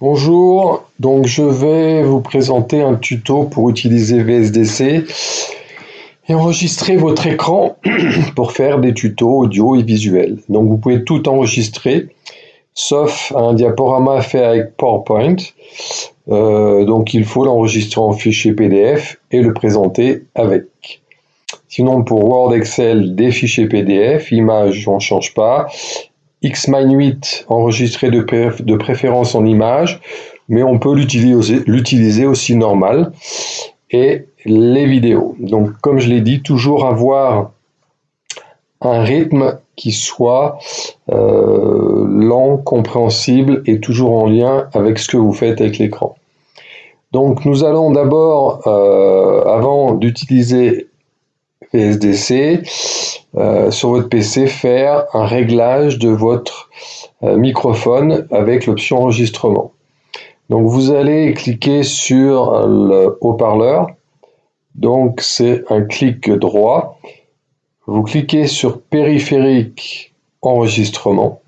Bonjour, donc je vais vous présenter un tuto pour utiliser VSDC et enregistrer votre écran pour faire des tutos audio et visuels. Donc vous pouvez tout enregistrer, sauf un diaporama fait avec PowerPoint. Donc il faut l'enregistrer en fichier PDF et le présenter avec. Sinon pour Word, Excel, des fichiers PDF, images, on ne change pas. Xmine 8 enregistré de préférence en image, mais on peut l'utiliser aussi normal. Et les vidéos. Donc, comme je l'ai dit, toujours avoir un rythme qui soit lent, compréhensible et toujours en lien avec ce que vous faites avec l'écran. Donc, nous allons d'abord, avant d'utiliser VSDC, sur votre PC, faire un réglage de votre microphone avec l'option enregistrement. Donc vous allez cliquer sur le haut-parleur, donc c'est un clic droit, vous cliquez sur périphérique enregistrement,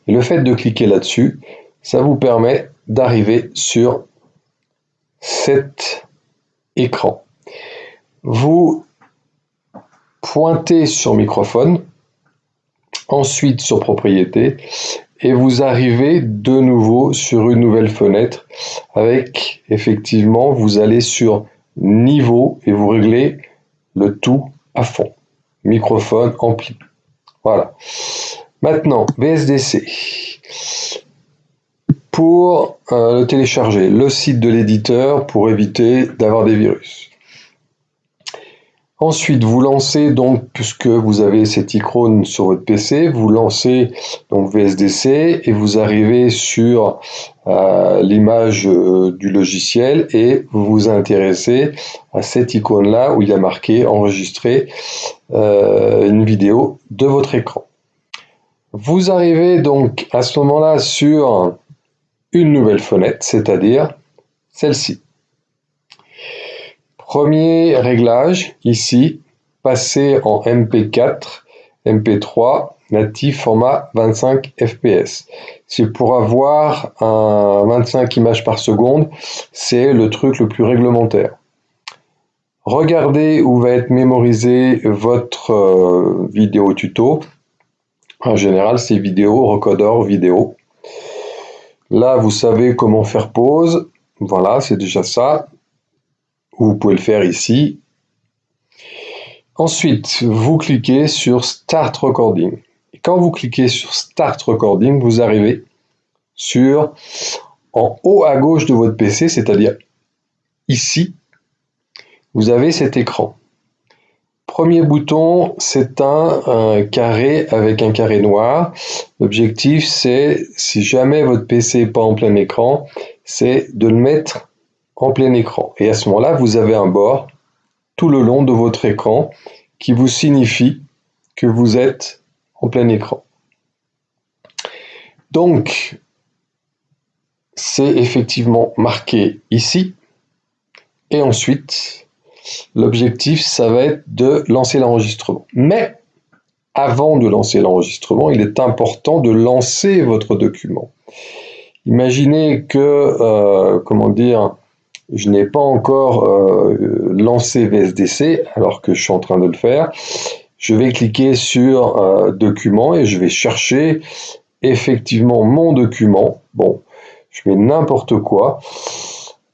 et le fait de cliquer là-dessus, ça vous permet d'arriver sur cet écran. Vous pointez sur microphone, ensuite sur propriétés, et vous arrivez de nouveau sur une nouvelle fenêtre avec, effectivement, vous allez sur niveau et vous réglez le tout à fond. Microphone, ampli. Voilà. Maintenant, VSDC. Pour le télécharger, le site de l'éditeur pour éviter d'avoir des virus. Ensuite, vous lancez donc, puisque vous avez cette icône sur votre PC, vous lancez donc VSDC et vous arrivez sur l'image du logiciel et vous vous intéressez à cette icône-là où il y a marqué enregistrer une vidéo de votre écran. Vous arrivez donc à ce moment-là sur une nouvelle fenêtre, c'est-à-dire celle-ci. Premier réglage, ici, passer en MP4, MP3, natif format 25 fps. C'est pour avoir un 25 images par seconde, c'est le truc le plus réglementaire. Regardez où va être mémorisé votre vidéo tuto. En général, c'est vidéo, recodeur vidéo. Là, vous savez comment faire pause. Voilà, c'est déjà ça. Vous pouvez le faire ici. Ensuite, vous cliquez sur Start Recording. Et quand vous cliquez sur Start Recording, vous arrivez sur en haut à gauche de votre PC, c'est-à-dire ici, vous avez cet écran. Premier bouton, c'est un carré avec un carré noir. L'objectif, c'est, si jamais votre PC n'est pas en plein écran, c'est de le mettre en plein écran. Et à ce moment-là, vous avez un bord tout le long de votre écran qui vous signifie que vous êtes en plein écran. Donc, c'est effectivement marqué ici. Et ensuite, l'objectif, ça va être de lancer l'enregistrement. Mais, avant de lancer l'enregistrement, il est important de lancer votre document. Imaginez que, je n'ai pas encore lancé VSDC alors que je suis en train de le faire. Je vais cliquer sur document et je vais chercher effectivement mon document. Bon, je mets n'importe quoi.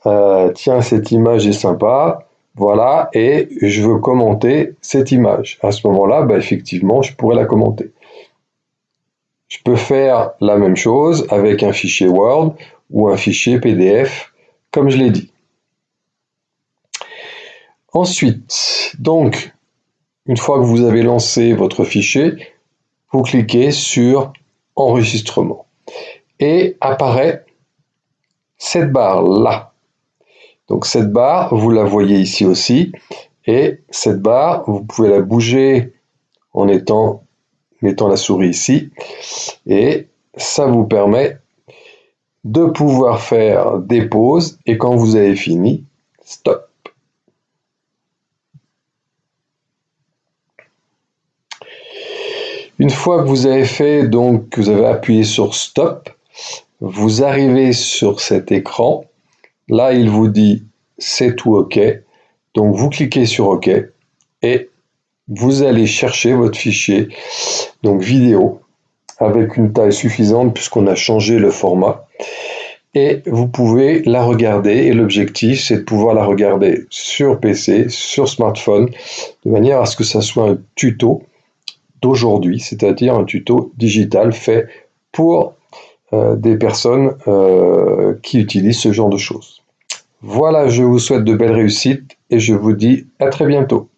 Tiens, cette image est sympa. Voilà, et je veux commenter cette image. À ce moment-là, effectivement, je pourrais la commenter. Je peux faire la même chose avec un fichier Word ou un fichier PDF, comme je l'ai dit. Ensuite, donc, une fois que vous avez lancé votre fichier, vous cliquez sur Enregistrement. Et apparaît cette barre-là. Donc cette barre, vous la voyez ici aussi. Et cette barre, vous pouvez la bouger en mettant la souris ici. Et ça vous permet de pouvoir faire des pauses. Et quand vous avez fini, stop. Une fois que vous avez fait, donc, que vous avez appuyé sur stop, Vous arrivez sur cet écran. Là, il vous dit c'est tout OK. Donc, vous cliquez sur OK et vous allez chercher votre fichier, donc vidéo, avec une taille suffisante puisqu'on a changé le format. Et vous pouvez la regarder et l'objectif c'est de pouvoir la regarder sur PC, sur smartphone, de manière à ce que ça soit un tuto d'aujourd'hui, c'est-à-dire un tuto digital fait pour des personnes qui utilisent ce genre de choses. Voilà, je vous souhaite de belles réussites et je vous dis à très bientôt.